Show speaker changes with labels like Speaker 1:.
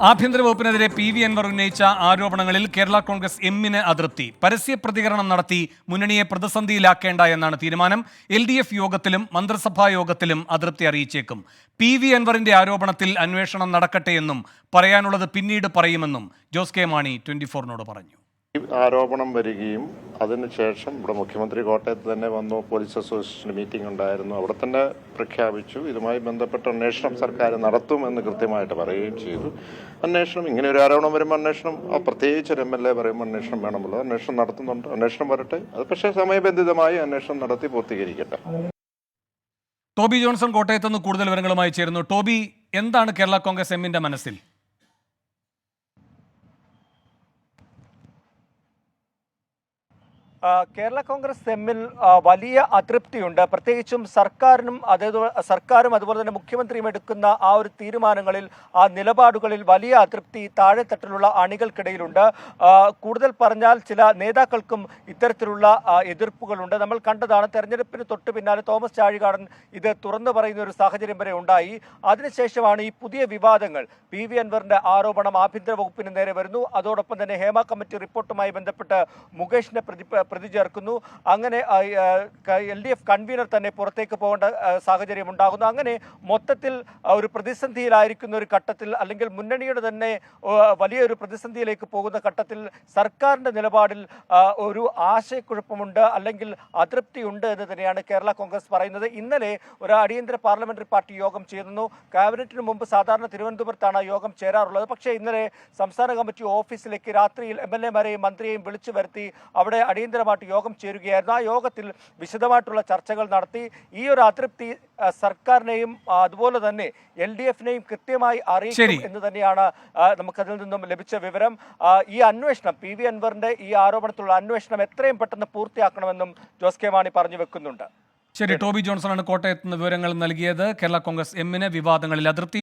Speaker 1: ആഭ്യന്തര വകുപ്പിനെതിരെ പി.വി. അൻവർ ഉന്നയിച്ച ആരോപണങ്ങളിൽ കേരള കോൺഗ്രസ് എമ്മിന് അതൃപ്തി. പരസ്യ പ്രതികരണം നടത്തി മുന്നണിയെ പ്രതിസന്ധിയിലാക്കേണ്ട എന്നാണ് തീരുമാനം. LDF യോഗത്തിലും മന്ത്രിസഭാ യോഗത്തിലും അതൃപ്തി അറിയിച്ചേക്കും. പി.വി. അൻവറിന്റെ ആരോപണത്തിൽ അന്വേഷണം നടക്കട്ടെയെന്നും പറയാനുള്ളത് പിന്നീട് പറയുമെന്നും ജോസ് കെ മാണി 24-നോട് പറഞ്ഞു.
Speaker 2: ആരോപണം വരികയും അതിനുശേഷം ഇവിടെ മുഖ്യമന്ത്രി കോട്ടയത്ത് തന്നെ വന്നു, പോലീസ് അസോസിയേഷൻ മീറ്റിംഗ് ഉണ്ടായിരുന്നു, അവിടെ തന്നെ പ്രഖ്യാപിച്ചു ഇതുമായി ബന്ധപ്പെട്ട അന്വേഷണം സർക്കാർ നടത്തുമെന്ന് കൃത്യമായിട്ട് പറയുകയും ചെയ്തു. അന്വേഷണം ഇങ്ങനെ ഒരു ആരോപണം വരുമ്പോൾ അന്വേഷണം, പ്രത്യേകിച്ച് ഒരു MLA പറയുമ്പോൾ അന്വേഷണം വേണമല്ലോ, അന്വേഷണം നടത്തുന്നുണ്ട്, അന്വേഷണം വരട്ടെ. അത് പക്ഷേ സമയബന്ധിതമായി അന്വേഷണം നടത്തി പൂർത്തീകരിക്കട്ടെ.
Speaker 1: ടോബി ജോൺസൺ കോട്ടയത്ത് നിന്ന് കൂടുതൽ വിവരങ്ങളുമായി ചേരുന്നു. ടോബി, എന്താണ് കേരള കോൺഗ്രസ് എമ്മിന്റെ മനസ്സിൽ?
Speaker 3: കേരള കോൺഗ്രസ് എമ്മിൽ വലിയ അതൃപ്തിയുണ്ട്. പ്രത്യേകിച്ചും സർക്കാരും അതുപോലെ തന്നെ മുഖ്യമന്ത്രിയും എടുക്കുന്ന ആ ഒരു തീരുമാനങ്ങളിൽ, ആ നിലപാടുകളിൽ വലിയ അതൃപ്തി താഴെത്തട്ടിലുള്ള അണികൾക്കിടയിലുണ്ട്. കൂടുതൽ പറഞ്ഞാൽ ചില നേതാക്കൾക്കും ഇത്തരത്തിലുള്ള എതിർപ്പുകളുണ്ട്. നമ്മൾ കണ്ടതാണ്, തെരഞ്ഞെടുപ്പിന് തൊട്ട് പിന്നാലെ തോമസ് ചാഴികാടൻ ഇത് തുറന്നു പറയുന്ന ഒരു സാഹചര്യം വരെ ഉണ്ടായി. അതിനുശേഷമാണ് ഈ പുതിയ വിവാദങ്ങൾ. പി.വി. അൻവറിന്റെ ആരോപണം ആഭ്യന്തര വകുപ്പിന് നേരെ വരുന്നു. അതോടൊപ്പം തന്നെ ഹേമ കമ്മിറ്റി റിപ്പോർട്ടുമായി ബന്ധപ്പെട്ട് മുകേഷിനെ പ്രതി ചേർക്കുന്നു. അങ്ങനെ LDF കൺവീനർ തന്നെ പുറത്തേക്ക് പോകേണ്ട സാഹചര്യം ഉണ്ടാകുന്നു. അങ്ങനെ മൊത്തത്തിൽ ഒരു പ്രതിസന്ധിയിലായിരിക്കുന്ന ഒരു ഘട്ടത്തിൽ, അല്ലെങ്കിൽ മുന്നണിയുടെ തന്നെ വലിയൊരു പ്രതിസന്ധിയിലേക്ക് പോകുന്ന ഘട്ടത്തിൽ സർക്കാരിൻ്റെ നിലപാടിൽ ഒരു ആശയക്കുഴപ്പമുണ്ട്, അല്ലെങ്കിൽ അതൃപ്തിയുണ്ട് എന്ന് തന്നെയാണ് കേരള കോൺഗ്രസ് പറയുന്നത്. ഇന്നലെ ഒരു അടിയന്തര പാർലമെന്ററി പാർട്ടി യോഗം ചേർന്നു. ക്യാബിനറ്റിന് മുമ്പ് സാധാരണ തിരുവനന്തപുരത്താണ് യോഗം ചേരാറുള്ളത്. പക്ഷേ ഇന്നലെ സംസ്ഥാന കമ്മിറ്റി ഓഫീസിലേക്ക് രാത്രിയിൽ MLA-മാരെയും മന്ത്രിയെയും വിളിച്ചു വരുത്തി അവിടെ അടിയന്തര യോഗം ചേരുകയായിരുന്നു. ആ യോഗത്തിൽ വിശദമായിട്ടുള്ള ചർച്ചകൾ നടത്തി. ഈ ഒരു അതൃപ്തി സർക്കാരിനെയും അതുപോലെ തന്നെ LDF-നെയും കൃത്യമായി അറിയിക്കും എന്ന് തന്നെയാണ് നമുക്കതിൽ നിന്നും ലഭിച്ച വിവരം. ഈ അന്വേഷണം, പി.വി. അൻവറിന്റെ ഈ ആരോപണത്തിലുള്ള അന്വേഷണം എത്രയും പെട്ടെന്ന് പൂർത്തിയാക്കണമെന്നും ജോസ് കെ മാണി പറഞ്ഞു വെക്കുന്നുണ്ട്.
Speaker 1: ശരി, ടോബി ജോൺസൺ ആണ് കോട്ടയത്ത് നിന്ന് വിവരങ്ങൾ നൽകിയത്. കേരള കോൺഗ്രസ് എമ്മിന് വിവാദങ്ങളിൽ അതൃപ്തി.